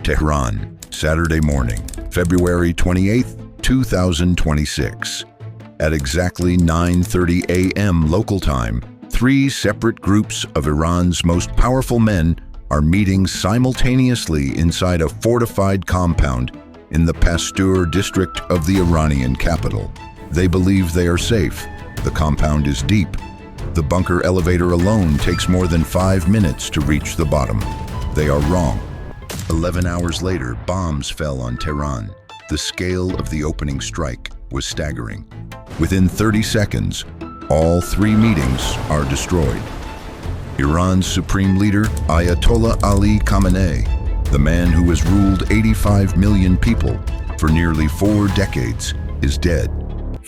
Tehran, Saturday morning, February 28th, 2026. At exactly 9:30 a.m. local time, three separate groups of Iran's most powerful men are meeting simultaneously inside a fortified compound in the Pasteur district of the Iranian capital. They believe they are safe. The compound is deep. The bunker elevator alone takes more than 5 minutes to reach the bottom. They are wrong. 11 hours later, bombs fell on Tehran. The scale of the opening strike was staggering. Within 30 seconds, all three meetings are destroyed. Iran's supreme leader, Ayatollah Ali Khamenei, the man who has ruled 85 million people for nearly 4 decades, is dead.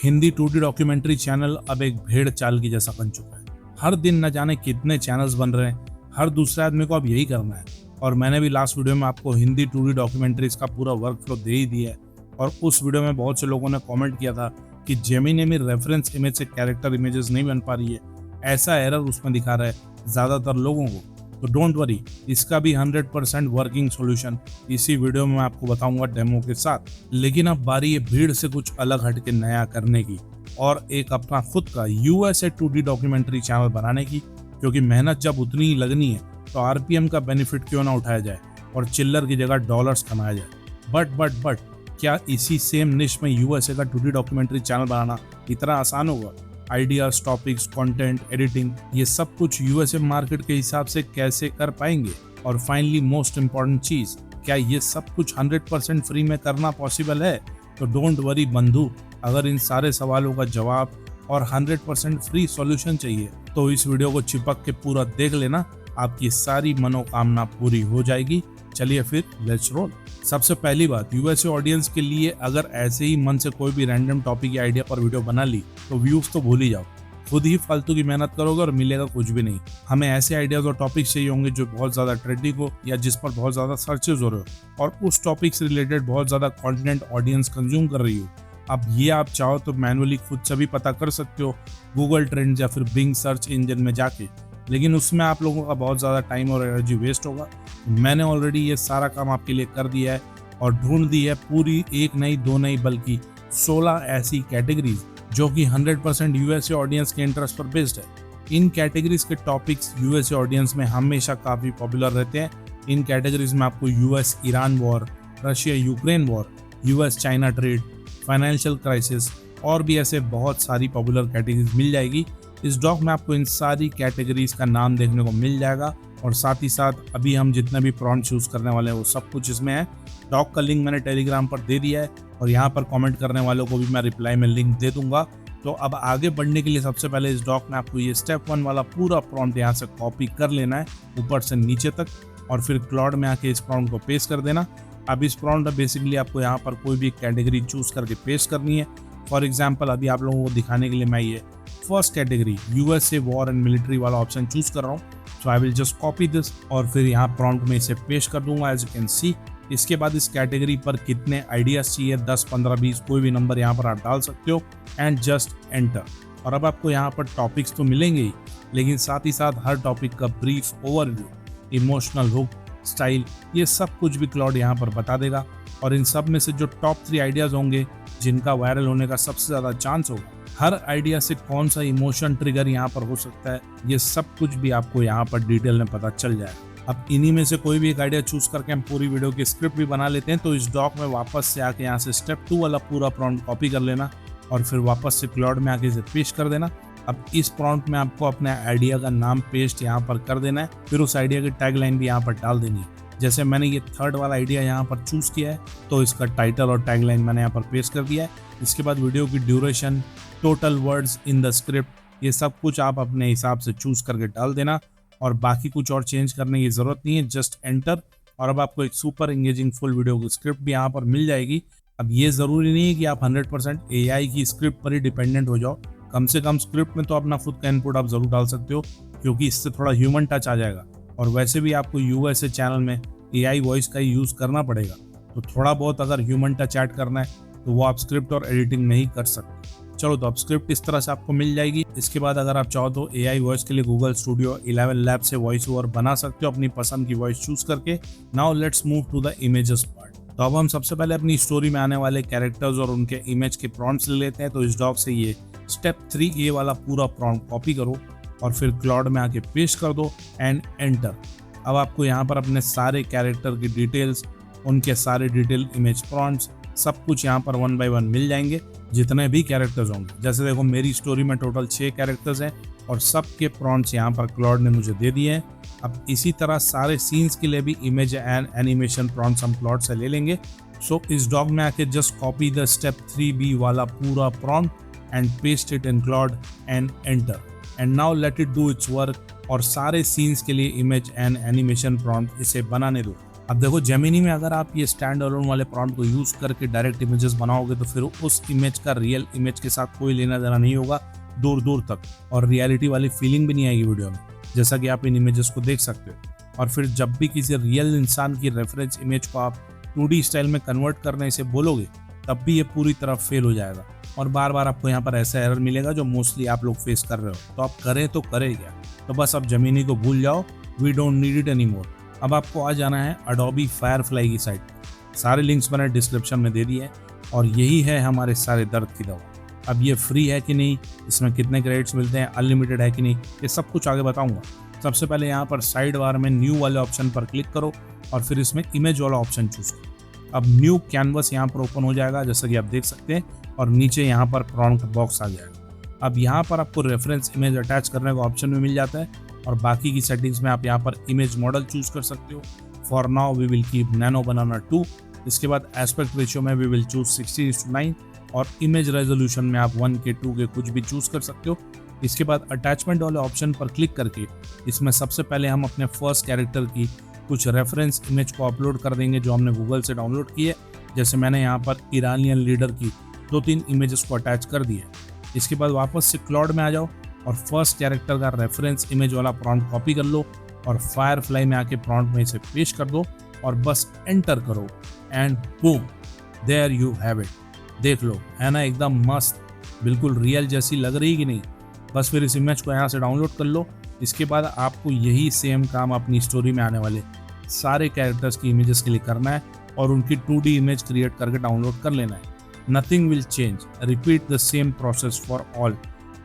Hindi 2D documentary channel अब एक भेड़ चाल की जैसा बन चुका है। हर दिन न जाने कितने चैनल्स बन रहे हैं, हर दूसरे आदमी को अब यही करना है। और मैंने भी लास्ट वीडियो में आपको हिंदी 2D डॉक्यूमेंट्रीज का पूरा वर्क फ्लो दे ही दिया है। और उस वीडियो में बहुत से लोगों ने कमेंट किया था कि जेमिनी में रेफरेंस इमेज से कैरेक्टर इमेजेस नहीं बन पा रही है, ऐसा एरर उसमें दिखा रहा है ज़्यादातर लोगों को। तो डोंट वरी, इसका भी 100% वर्किंग सॉल्यूशन इसी वीडियो में मैं आपको बताऊंगा डेमो के साथ। लेकिन अब बारी है भीड़ से कुछ अलग हटके नया करने की और एक अपना खुद का USA 2D डॉक्यूमेंट्री चैनल बनाने की, क्योंकि मेहनत जब उतनी ही लगनी है तो RPM का बेनिफिट क्यों ना उठाया जाए और चिल्लर की जगह डॉलर्स कमाया जाए। बट क्या इसी सेम निश में USA का 2D डॉक्यूमेंट्री चैनल बनाना इतना आसान होगा? आइडियाज, टॉपिक्स, कंटेंट, एडिटिंग, ये सब कुछ USA मार्केट के हिसाब से कैसे कर पाएंगे? और फाइनली मोस्ट इम्पॉर्टेंट चीज, क्या ये सब कुछ 100% फ्री में करना पॉसिबल है? तो डोंट वरी बंधु, अगर इन सारे सवालों का जवाब और 100% फ्री सॉल्यूशन चाहिए तो इस वीडियो को चिपक के पूरा देख लेना, आपकी सारी मनोकामना पूरी हो जाएगी। चलिए फिर लेट्स रोल। सबसे पहली बात, USA ऑडियंस के लिए अगर ऐसे ही मन से कोई भी रैंडम टॉपिक या आइडिया पर वीडियो बना ली तो व्यूज तो भूल ही जाओ, खुद ही फालतू की मेहनत करोगे और मिलेगा कुछ भी नहीं। हमें ऐसे आइडियाज और टॉपिक्स चाहिए होंगे जो बहुत ज्यादा ट्रेंडिंग हो या जिस पर बहुत ज्यादा सर्चेज हो रहे हो और उस टॉपिक से रिलेटेड बहुत ज्यादा कंटेंट ऑडियंस कंज्यूम कर रही हो। अब ये आप चाहो तो मैनुअली खुद से भी पता कर सकते हो गूगल ट्रेंड्स या फिर बिंग सर्च इंजन में जाके, लेकिन उसमें आप लोगों का बहुत ज़्यादा टाइम और एनर्जी वेस्ट होगा। मैंने ऑलरेडी ये सारा काम आपके लिए कर दिया है और ढूंढ दी है पूरी एक नहीं, दो नहीं, बल्कि 16 ऐसी कैटेगरीज जो कि 100% USA ऑडियंस के इंटरेस्ट पर बेस्ड है। इन कैटेगरीज के टॉपिक्स USA ऑडियंस में हमेशा काफ़ी पॉपुलर रहते हैं। इन कैटेगरीज में आपको US Iran war, Russia Ukraine war, US China trade, financial crisis और भी ऐसे बहुत सारी पॉपुलर कैटेगरीज मिल जाएगी। इस डॉक में आपको इन सारी कैटेगरीज का नाम देखने को मिल जाएगा और साथ ही साथ अभी हम जितने भी प्रॉम्प्ट चूज करने वाले हैं वो सब कुछ इसमें है। डॉक का लिंक मैंने टेलीग्राम पर दे दिया है और यहाँ पर कमेंट करने वालों को भी मैं रिप्लाई में लिंक दे दूंगा। तो अब आगे बढ़ने के लिए सबसे पहले इस डॉक में आपको ये स्टेप 1 वाला पूरा प्रॉम्प्ट यहाँ से कॉपी कर लेना है ऊपर से नीचे तक और फिर क्लाउड में आके इस प्रॉम्प्ट को पेस्ट कर देना। अब इस प्रॉम्प्ट में बेसिकली आपको यहाँ पर कोई भी कैटेगरी चूज करके पेस्ट करनी है। फॉर एग्जाम्पल अभी आप लोगों को दिखाने के लिए मैं ये first category USA war and military वाला ऑप्शन चूज कर रहा हूँ। So I will just copy this और फिर यहाँ प्रॉम्प्ट में इसे पेस्ट कर दूंगा एज यू कैन सी। इसके बाद इस कैटेगरी पर कितने आइडियाज चाहिए, 10, 15, 20 कोई भी नंबर यहाँ पर आप डाल सकते हो एंड जस्ट एंटर। और अब आपको यहाँ पर टॉपिक्स तो मिलेंगे ही, लेकिन साथ ही साथ हर टॉपिक का brief overview, emotional hook, style, ये सब कुछ भी क्लाउड यहाँ पर बता देगा। और इन सब में से जो टॉप 3 आइडियाज होंगे जिनका वायरल होने का सबसे ज़्यादा चांस होगा, हर आइडिया से कौन सा इमोशन ट्रिगर यहाँ पर हो सकता है, ये सब कुछ भी आपको यहाँ पर डिटेल में पता चल जाए। अब इन्हीं में से कोई भी एक आइडिया चूज करके हम पूरी वीडियो की स्क्रिप्ट भी बना लेते हैं। तो इस डॉक में वापस से आके यहाँ से स्टेप 2 वाला पूरा प्रॉम्प्ट कॉपी कर लेना और फिर वापस से क्लाउड में आके इसे पेस्ट कर देना। अब इस प्रॉम्प्ट में आपको अपने आइडिया का नाम पेस्ट यहाँ पर कर देना है, फिर उस आइडिया की टैगलाइन भी यहाँ पर डाल देनी है। जैसे मैंने ये 3rd वाला आइडिया यहाँ पर चूज किया है तो इसका टाइटल और टैगलाइन मैंने यहाँ पर पेस्ट कर दिया है। इसके बाद वीडियो की duration, total words in the script, ये सब कुछ आप अपने हिसाब से चूज करके डाल देना और बाकी कुछ और चेंज करने की जरूरत नहीं है, जस्ट एंटर। और अब आपको एक सुपर एंगेजिंग फुल वीडियो की स्क्रिप्ट भी यहाँ पर मिल जाएगी। अब ये जरूरी नहीं है कि आप 100% AI की स्क्रिप्ट पर ही डिपेंडेंट हो जाओ, कम से कम स्क्रिप्ट में तो अपना खुद का इनपुट आप जरूर डाल सकते हो, क्योंकि इससे थोड़ा ह्यूमन टच आ जाएगा। और वैसे भी आपको USA चैनल में AI वॉइस का ही यूज करना पड़ेगा, तो थोड़ा बहुत अगर ह्यूमन टच ऐड करना है तो वो आप स्क्रिप्ट और एडिटिंग में ही कर सकते हैं। चलो तो अब स्क्रिप्ट इस तरह से आपको मिल जाएगी। इसके बाद अगर आप चाहो तो AI वॉइस के लिए गूगल स्टूडियो 11 लैब से वॉइस ओवर बना सकते हो अपनी पसंद की वॉइस चूज करके। Now let's move to the images part. तो अब हम सबसे पहले अपनी स्टोरी में आने वाले कैरेक्टर्स और उनके इमेज के प्रॉम्प्ट्स ले लेते हैं। तो इस डॉग से ये स्टेप 3A वाला पूरा प्रॉम्प्ट कॉपी करो और फिर क्लाउड में आके पेस्ट कर दो एंड एंटर। अब आपको यहाँ पर अपने सारे कैरेक्टर की डिटेल्स, उनके सारे डिटेल इमेज प्रॉम्प्ट्स सब कुछ यहाँ पर 1 by 1 मिल जाएंगे, जितने भी कैरेक्टर्स होंगे। जैसे देखो मेरी स्टोरी में टोटल 6 कैरेक्टर्स हैं और सबके प्रॉम्प्ट्स यहाँ पर क्लाउड ने मुझे दे दिए हैं। अब इसी तरह सारे सीन्स के लिए भी इमेज एंड एनिमेशन प्रॉम्प्ट्स हम क्लाउड से ले लेंगे। सो इस डॉग में आके just copy the step 3B वाला पूरा prompt and paste it in cloud and enter and now let it do it's work. और सारे सीन्स के लिए इमेज एंड एनिमेशन प्रॉम्प्ट इसे बनाने दो। अब देखो जेमिनी में अगर आप ये स्टैंड अलोन वाले प्रॉम्प्ट को यूज करके डायरेक्ट इमेजेस बनाओगे तो फिर उस इमेज का रियल इमेज के साथ कोई लेना देना नहीं होगा दूर दूर तक, और रियलिटी वाली फीलिंग भी नहीं आएगी वीडियो में, जैसा कि आप इन इमेजेस को देख सकते हो। और फिर जब भी किसी रियल इंसान की रेफरेंस इमेज को आप 2D स्टाइल में कन्वर्ट करने से बोलोगे तब भी ये पूरी तरह फेल हो जाएगा और बार बार आपको यहाँ पर ऐसा एरर मिलेगा जो मोस्टली आप लोग फेस कर रहे हो। तो आप करें तो करें क्या, तो बस अब जेमिनी को भूल जाओ, we don't need it any more. अब आपको आ जाना है अडोबी फायरफ्लाई की साइट। सारे लिंक्स मैंने डिस्क्रिप्शन में दे दिए हैं और यही है हमारे सारे दर्द की दवा। अब ये फ्री है कि नहीं, इसमें कितने क्रेडिट्स मिलते हैं, अनलिमिटेड है कि नहीं, ये सब कुछ आगे बताऊंगा। सबसे पहले यहाँ पर साइड बार में न्यू वाले ऑप्शन पर क्लिक करो और फिर इसमें इमेज वाला ऑप्शन चूज करो। अब न्यू कैनवस यहाँ पर ओपन हो जाएगा जैसा कि आप देख सकते हैं, और नीचे यहाँ पर प्रॉम्प्ट बॉक्स आ जाएगा। अब यहाँ पर आपको रेफरेंस इमेज अटैच करने का ऑप्शन भी मिल जाता है और बाकी की सेटिंग्स में आप यहाँ पर इमेज मॉडल चूज कर सकते हो। For now we will keep nano banana 2। इसके बाद एस्पेक्ट रेशियो में वी विल चूज 60:9 और इमेज रेजोल्यूशन में आप 1K 2K कुछ भी चूज कर सकते हो। इसके बाद अटैचमेंट वाले ऑप्शन पर क्लिक करके इसमें सबसे पहले हम अपने फर्स्ट कैरेक्टर की कुछ रेफरेंस इमेज को अपलोड कर देंगे जो हमने गूगल से डाउनलोड की है। जैसे मैंने यहाँ पर ईरानियन लीडर की 2-3 इमेजेस को अटैच कर दिए। इसके बाद वापस से क्लाउड में आ जाओ और फर्स्ट कैरेक्टर का रेफरेंस इमेज वाला प्रॉम्प्ट कॉपी कर लो और फायरफ्लाई में आके प्रॉम्प्ट में इसे पेस्ट कर दो और बस एंटर करो and boom, there you have it. देख लो, है ना एकदम मस्त, बिल्कुल रियल जैसी लग रही कि नहीं। बस फिर इस इमेज को यहाँ से डाउनलोड कर लो। इसके बाद आपको यही सेम काम अपनी स्टोरी में आने वाले सारे कैरेक्टर्स की इमेजेस के लिए करना है और उनकी 2D इमेज क्रिएट करके डाउनलोड कर लेना है। Nothing will change, repeat the same process for all.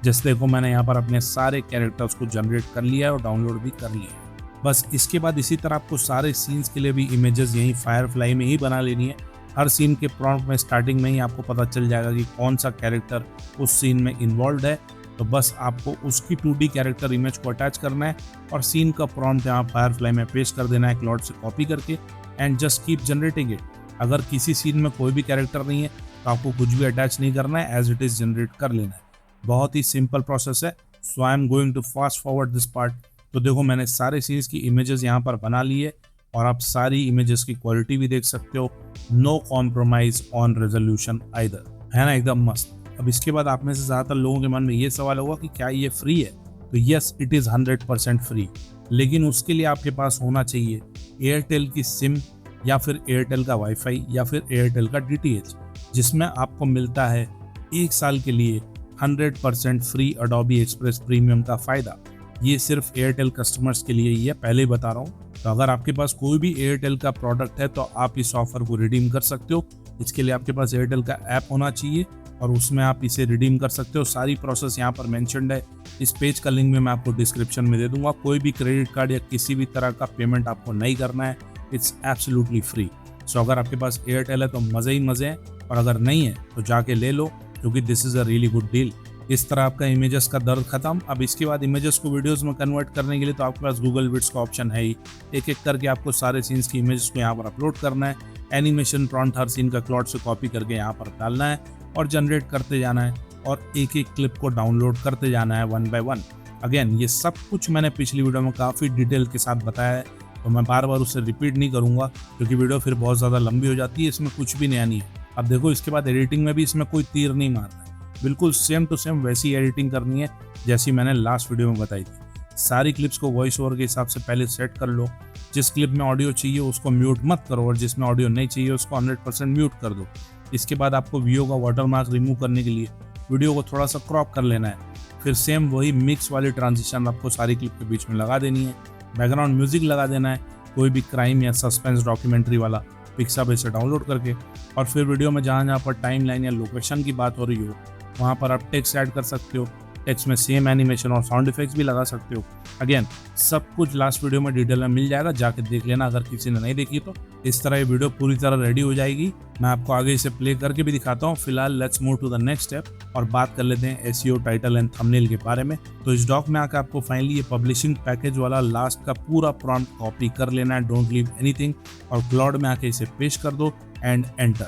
जैसे देखो मैंने यहाँ पर अपने सारे कैरेक्टर्स को जनरेट कर लिया है और डाउनलोड भी कर लिया है। बस इसके बाद इसी तरह आपको सारे सीन्स के लिए भी इमेजेस यहीं फायरफ्लाई में ही बना लेनी है। हर सीन के प्रॉम्प्ट में स्टार्टिंग में ही आपको पता चल जाएगा कि कौन सा कैरेक्टर उस सीन में इन्वॉल्व है। तो बस आपको उसकी 2D कैरेक्टर इमेज को अटैच करना है और सीन का प्रॉम्प्ट यहाँ फायरफ्लाई में पेस्ट कर देना है क्लाउड से कॉपी करके and just keep generating it. अगर किसी सीन में कोई भी कैरेक्टर नहीं है तो आपको कुछ भी अटैच नहीं करना है, एज इट इज जनरेट कर लेना है। बहुत ही सिंपल प्रोसेस है। So I am going to fast forward this part. तो देखो मैंने सारे सीन्स की इमेजेस यहाँ पर बना ली है और आप सारी इमेजेस की क्वालिटी भी देख सकते हो। No compromise on resolution either, है ना एकदम मस्त। अब इसके बाद आप में से ज़्यादातर लोगों के मन में ये सवाल होगा कि क्या ये फ्री है। तो यस, इट इज़ 100% फ्री, लेकिन उसके लिए आपके पास होना चाहिए एयरटेल की सिम या फिर एयरटेल का वाईफाई या फिर एयरटेल का DTH, जिसमें आपको मिलता है 1 साल के लिए 100% फ्री अडोबी एक्सप्रेस प्रीमियम का फ़ायदा। ये सिर्फ एयरटेल कस्टमर्स के लिए ही है, पहले ही बता रहा हूँ। तो अगर आपके पास कोई भी एयरटेल का प्रोडक्ट है तो आप इस ऑफर को रिडीम कर सकते हो। इसके लिए आपके पास एयरटेल का ऐप होना चाहिए और उसमें आप इसे रिडीम कर सकते हो। सारी प्रोसेस यहाँ पर मेंशन्ड है। इस पेज का लिंक में मैं आपको डिस्क्रिप्शन में दे दूंगा। कोई भी क्रेडिट कार्ड या किसी भी तरह का पेमेंट आपको नहीं करना है, इट्स एब्सोल्युटली फ्री। सो अगर आपके पास एयरटेल है तो मज़े ही मज़े हैं, और अगर नहीं है तो जाके ले लो, क्योंकि this is a really good deal. इस तरह आपका इमेजेस का दर्द खत्म। अब इसके बाद इमेजेस को वीडियोस में कन्वर्ट करने के लिए तो आपके पास गूगल विड्स का ऑप्शन है ही। एक एक करके आपको सारे सीन्स की इमेजेस को यहाँ पर अपलोड करना है। एनिमेशन प्रॉम्प्ट हर सीन का क्लाउड से कॉपी करके यहाँ पर डालना है और जनरेट करते जाना है और एक एक क्लिप को डाउनलोड करते जाना है 1 by 1। अगेन ये सब कुछ मैंने पिछली वीडियो में काफ़ी डिटेल के साथ बताया है, तो मैं बार बार उससे रिपीट नहीं करूँगा क्योंकि वीडियो फिर बहुत ज़्यादा लंबी हो जाती है। इसमें कुछ भी नया नहीं है। अब देखो इसके बाद एडिटिंग में भी इसमें कोई तीर नहीं मारना है, बिल्कुल सेम टू सेम वैसी एडिटिंग करनी है जैसी मैंने लास्ट वीडियो में बताई थी। सारी क्लिप्स को वॉइस ओवर के हिसाब से पहले सेट कर लो। जिस क्लिप में ऑडियो चाहिए उसको म्यूट मत करो और जिसमें ऑडियो नहीं चाहिए उसको 100% म्यूट कर दो। इसके बाद आपको वीडियो का वाटरमार्क रिमूव करने के लिए वीडियो को थोड़ा सा क्रॉप कर लेना है, फिर सेम वही मिक्स वाली ट्रांजिशन आपको सारी क्लिप के बीच में लगा देनी है, बैकग्राउंड म्यूजिक लगा देना है, कोई भी क्राइम या सस्पेंस डॉक्यूमेंट्री वाला पिक्साबेस से डाउनलोड करके, और फिर वीडियो में जहाँ पर टाइम लाइन या लोकेशन की बात हो रही हो वहाँ पर आप टेक्स्ट ऐड कर सकते हो, टेक्स्ट में सेम एनिमेशन और साउंड इफेक्ट्स भी लगा सकते हो। अगेन सब कुछ लास्ट वीडियो में डिटेल में मिल जाएगा, जाके देख लेना अगर किसी ने नहीं देखी तो। इस तरह ये वीडियो पूरी तरह रेडी हो जाएगी, मैं आपको आगे इसे प्ले करके भी दिखाता हूँ। फिलहाल let's move to the next step और बात कर लेते हैं एसईओ टाइटल एंड थंबनेल के बारे में। तो इस डॉक में आकर आपको फाइनली ये पब्लिशिंग पैकेज वाला लास्ट का पूरा प्रॉम्प्ट कॉपी कर लेना है, डोंट लीव एनीथिंग, और क्लाउड में आके इसे पेस्ट कर दो एंड एंटर।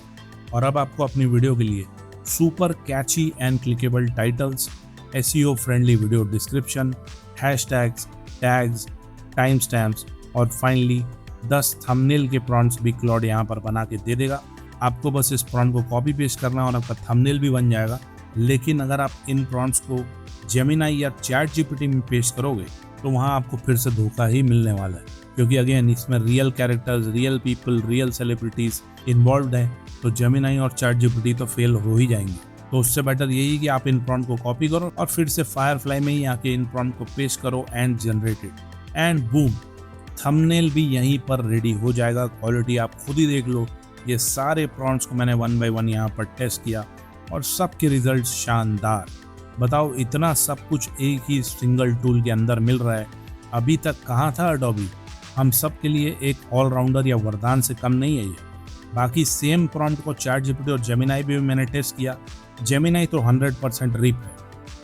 और अब आपको अपनी वीडियो के लिए super Kainchi and clickable titles, SEO friendly video description, hashtags, tags, time stamps और फाइनली 10 थंबनेल के प्रॉम्प्ट्स भी क्लाउड यहाँ पर बना के दे देगा। आपको बस इस प्रॉम्प्ट को कॉपी पेस्ट करना है और आपका थंबनेल भी बन जाएगा। लेकिन अगर आप इन प्रॉम्प्ट्स को जेमिनाई या चैट जीपीटी में पेस्ट करोगे तो वहाँ आपको फिर से धोखा ही मिलने वाला है, क्योंकि अगेन इसमें real characters, real people, real celebrities involve हैं, तो जेमिनाई और चैट जीपीटी तो फेल हो ही जाएंगे। तो उससे बेटर यही कि आप इन प्रॉम्प्ट को कॉपी करो और फिर से फायरफ्लाई में ही आके इन प्रॉम्प्ट को पेस्ट करो and generate it, and boom, thumbnail भी यहीं पर रेडी हो जाएगा। क्वालिटी आप खुद ही देख लो। ये सारे प्रॉम्प्ट्स को मैंने 1 by 1 यहाँ पर टेस्ट किया और सबके रिजल्ट शानदार। बताओ, इतना सब कुछ एक ही सिंगल टूल के अंदर मिल रहा है, अभी तक कहाँ था अडोबी? हम सब के लिए एक ऑलराउंडर या वरदान से कम नहीं है ये। बाकी सेम प्रॉम्प्ट को चैट जीपीटी और जेमिनाई भी मैंने टेस्ट किया। जेमिनाई तो 100% रिप है,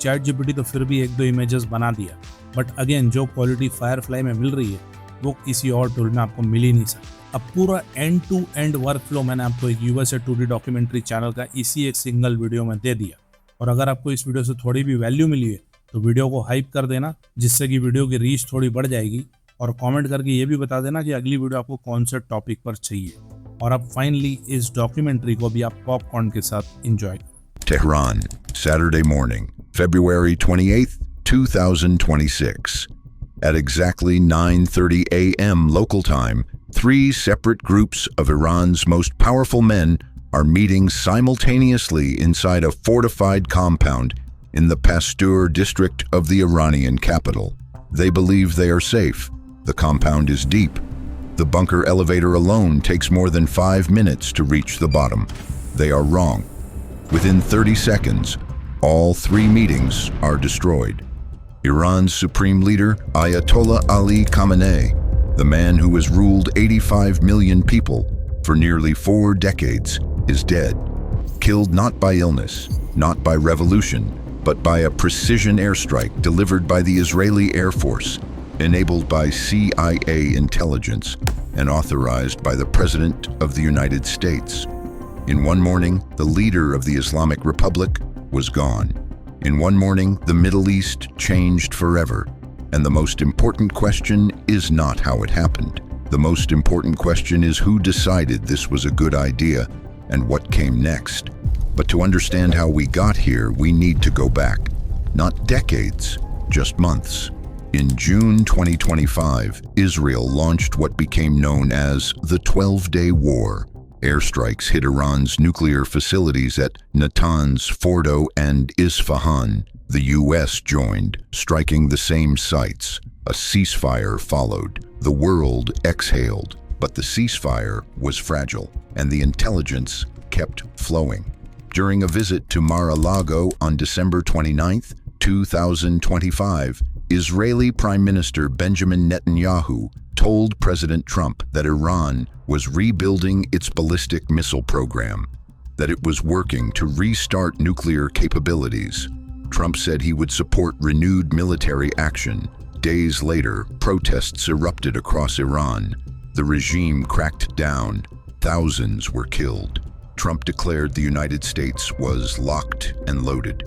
चैट जीपीटी तो फिर भी 1-2 इमेजेस बना दिया, बट अगेन जो क्वालिटी फायरफ्लाई में मिल रही है वो किसी और टूल में आपको मिल ही नहीं सकती। अब पूरा end to end workflow मैंने आपको एक USA 2D डॉक्यूमेंट्री चैनल का इसी एक सिंगल वीडियो में दे दिया। और अगर आपको इस वीडियो से थोड़ी भी वैल्यू मिली है तो वीडियो को हाइप कर देना, जिससे कि वीडियो की रीच थोड़ी बढ़ जाएगी, और कमेंट करके ये भी बता देना कि अगली वीडियो आपको कौन से टॉपिक पर चाहिए। और अब फाइनली इस डॉक्यूमेंट्री को भी आप पॉपकॉर्न के साथ एंजॉय करें। Tehran, Saturday morning, February 28th, 2026. At exactly 9:30 a.m. local time, 3 separate groups of Iran's most powerful men are meeting simultaneously inside a fortified compound in the Pasteur district of the Iranian capital. They believe they are safe. The compound is deep. The bunker elevator alone takes more than 5 minutes to reach the bottom. They are wrong. Within 30 seconds, all 3 meetings are destroyed. Iran's supreme leader, Ayatollah Ali Khamenei, the man who has ruled 85 million people for nearly 4 decades, is dead. Killed not by illness, not by revolution, but by a precision airstrike delivered by the Israeli Air Force, enabled by CIA intelligence, and authorized by the President of the United States. In one morning, the leader of the Islamic Republic was gone. In one morning, the Middle East changed forever. And the most important question is not how it happened. The most important question is who decided this was a good idea and what came next. But to understand how we got here, we need to go back. Not decades, just months. In June 2025, Israel launched what became known as the 12-Day War. Airstrikes hit Iran's nuclear facilities at Natanz, Fordo, and Isfahan. The US joined, striking the same sites. A ceasefire followed. The world exhaled, but the ceasefire was fragile, and the intelligence kept flowing. During a visit to Mar-a-Lago on December 29, 2025, Israeli Prime Minister Benjamin Netanyahu told President Trump that Iran was rebuilding its ballistic missile program, that it was working to restart nuclear capabilities. Trump said he would support renewed military action. Days later, protests erupted across Iran. The regime cracked down. Thousands were killed. Trump declared the United States was locked and loaded.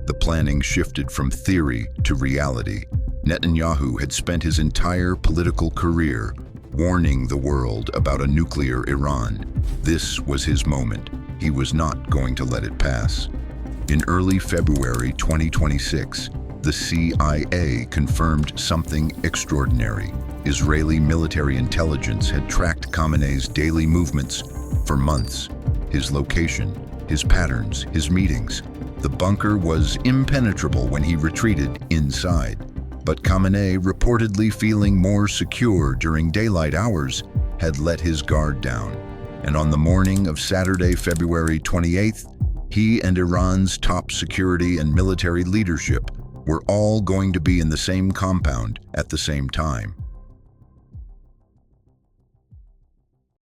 The planning shifted from theory to reality. Netanyahu had spent his entire political career warning the world about a nuclear Iran. This was his moment. He was not going to let it pass. In early February 2026, the CIA confirmed something extraordinary. Israeli military intelligence had tracked Khamenei's daily movements for months. His location, his patterns, his meetings. The bunker was impenetrable when he retreated inside, but Khamenei, reportedly feeling more secure during daylight hours, had let his guard down. And on the morning of Saturday, February 28th, he and Iran's top security and military leadership were all going to be in the same compound at the same time.